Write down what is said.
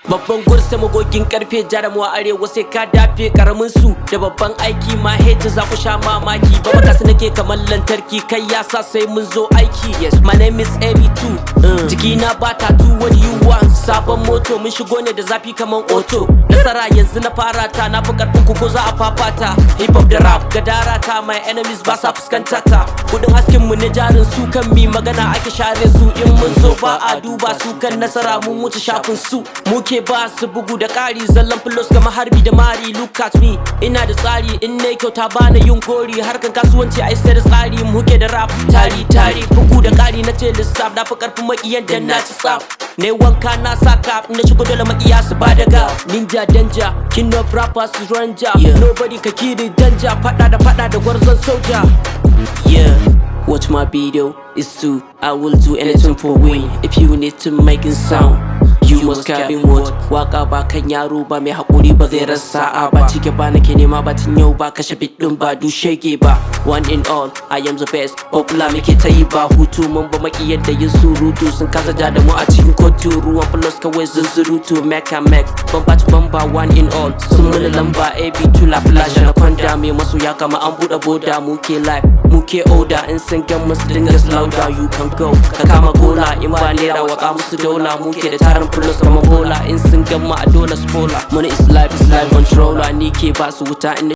Babban gursa magogin karfe jaramuwa arewa sai ka dafe karamin su da babban aiki ma hate za ku sha mamaki ba maka nake kamar lantarki kai ya sa sai mun zo aiki. Yes, my name is AB2. Jiki na ba tattoo, what do you want? Sabon moto mun shigo ne da zafi kaman auto. Nasara yanzu na fara ta na fi karfin ku ko za a fafata. Hip hop da rap gadara ta, my enemies ba sa fuskanta ta. Kudin hasken mu ne jarin su kan mi magana ake share su in mun zo ba a duba su kan nasara mun wuce shafin su. Muke ba su bugu da ƙari zallan plus kamar harbi da mari. Look at me, ina da tsari in nayi kyauta bana yin gori. Harkan kasuwanci ai sai da tsari muke da rap tari bugu da ƙari na ce lissaf na fi karfin makiyan dan na ci tsaf. Ne wanka na saka na shigo dole makiya su ba daga. Ninja danja king of rappers ranger, nobody ka kiri danja. Fada da gwarzon soja. Yeah, watch my video, it's true. I will do anything for win. If you need to make it sound, you must cabin what. Waka ba kan yaro ba mai haƙuri ba zai rasa sa'a ba. Cike ba nake nema ba tun yau ba, kashe bit ɗin ba du shege ba. One in all, I am the best. Popular muke ta yi ba hutu, mun ba maki yadda yin surutu. Sun kasa ja da mu a cikin kotu, ruwan plus kawai zuzzurutu. Mac bamba to bamba, one in all. Sun mula lamba AB2 la flash na kwanda mai masoya kama an buɗe boda. Muke live, muke order, in sun gan musu dinga slow down. You can go, ka kama gola in ba naira waka musu dola. Muke da tarin plus kama bola, in sun gan ma a dole spoiler. Money is life controller, ni ke ba su wuta in